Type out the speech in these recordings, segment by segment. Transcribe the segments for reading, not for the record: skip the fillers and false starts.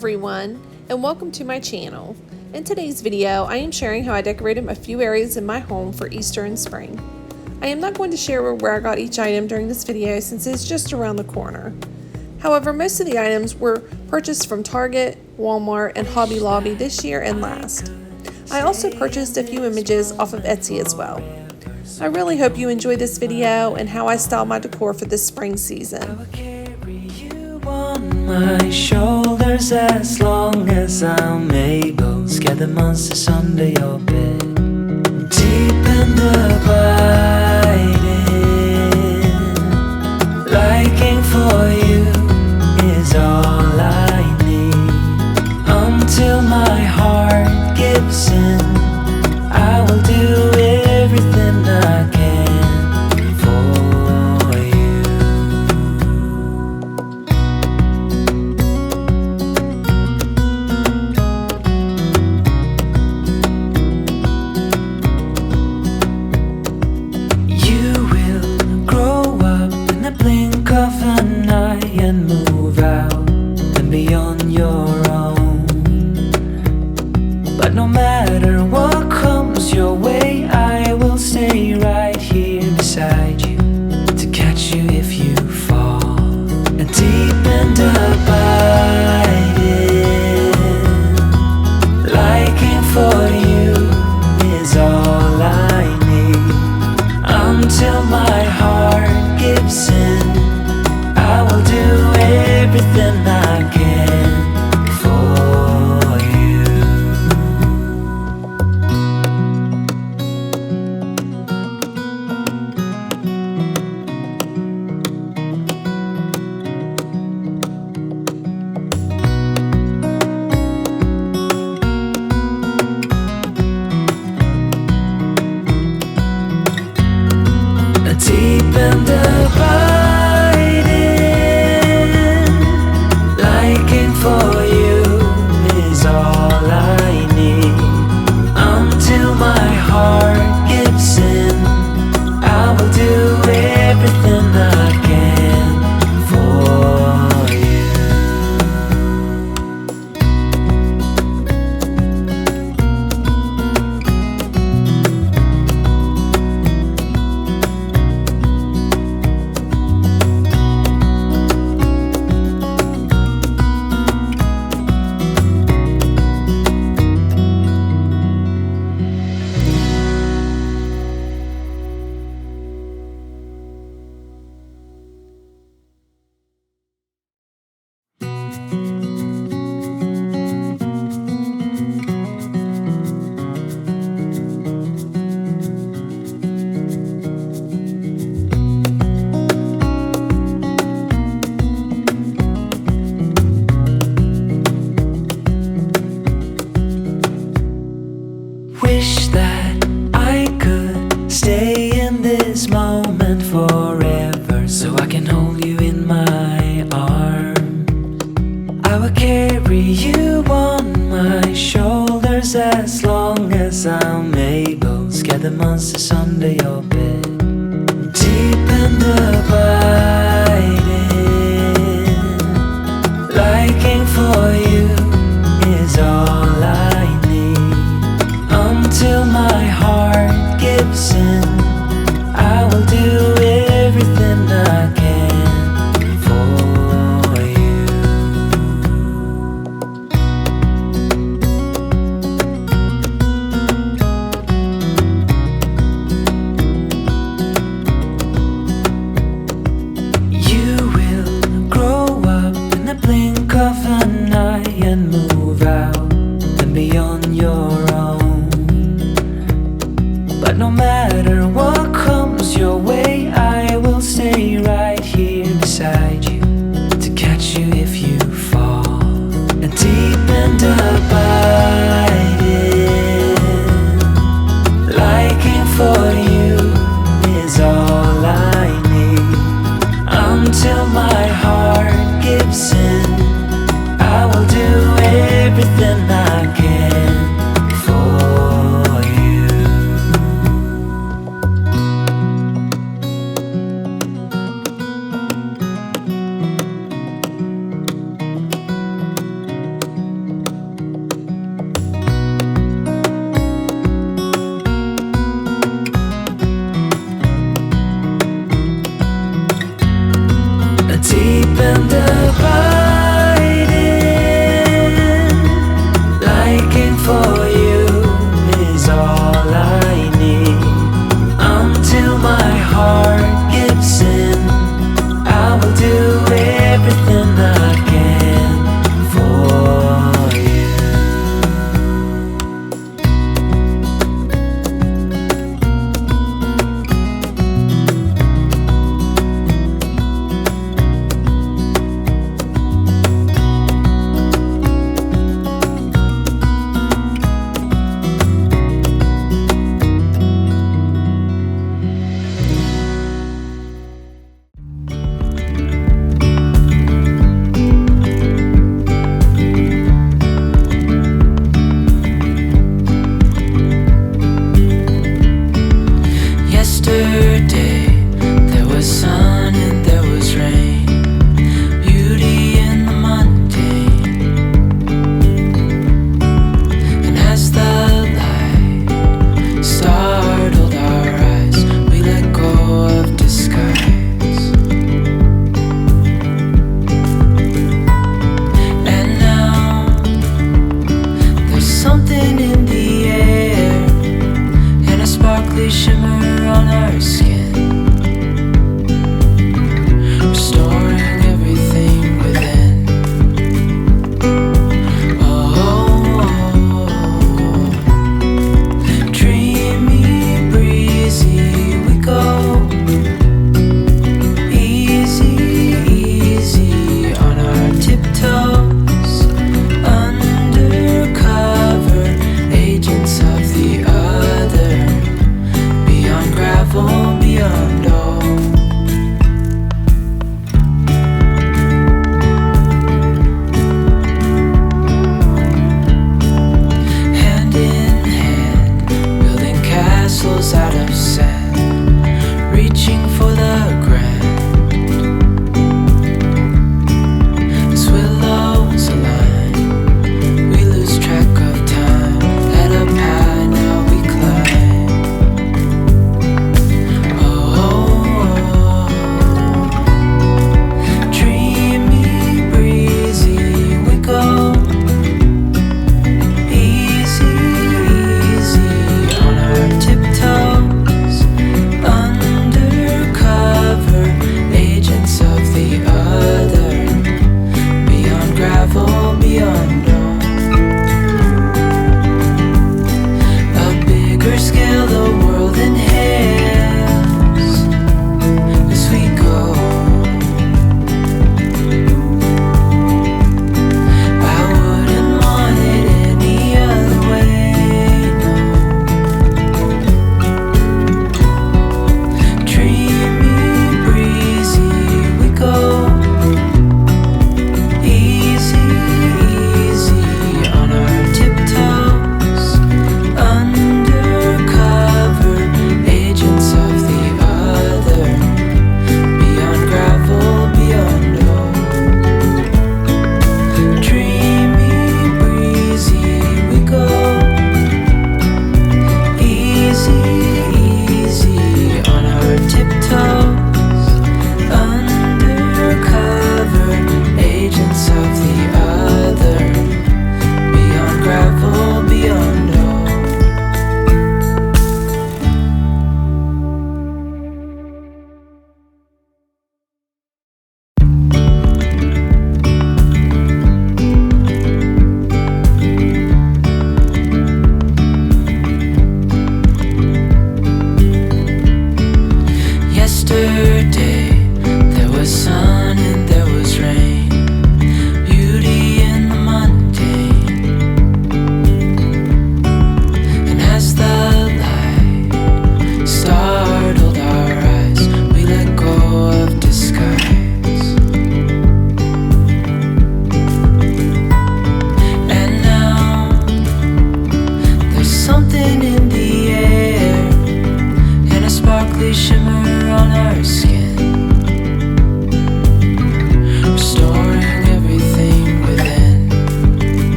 everyone, and welcome to my channel. In today's video, I am sharing how I decorated a few areas in my home for Easter and spring. I am not going to share where I got each item during this video since it's just around the corner. However, most of the items were purchased from Target, Walmart, and Hobby Lobby this year and last. I also purchased a few images off of Etsy as well. I really hope you enjoy this video and how I style my decor for this spring season. My shoulders as long as I'm able. Scare the monsters under your bed. Deep and abiding, liking for you is all I need. Until my heart gives in, I will do everything I can. And move out and be on your own. But no matter what comes your way, I will stay right here beside you to catch you if you fall. And deep and abiding, liking for you is all I need. Until my heart gives in, I will do everything I can for you. Deep and abiding, for you is all I need. Until my heart gives in, I will do everything I can for you. Wish that I could stay in this moment forever, so I can hold you in my arms. I will carry you on my shoulders as long as I'm able. Scare the monsters under your bed. Deep and abiding, liking for you is all I need. Until my heart gives in, I will do everything I can for you. deep and abiding. Liking for you is all I need. Until my heart gives in, I will do everything I can for you.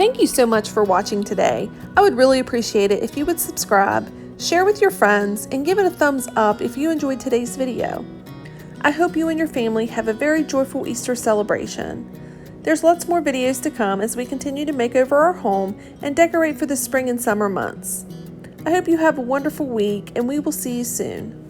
Thank you so much for watching today. I would really appreciate it if you would subscribe, share with your friends, and give it a thumbs up if you enjoyed today's video. I hope you and your family have a very joyful Easter celebration. There's lots more videos to come as we continue to make over our home and decorate for the spring and summer months. I hope you have a wonderful week, and we will see you soon.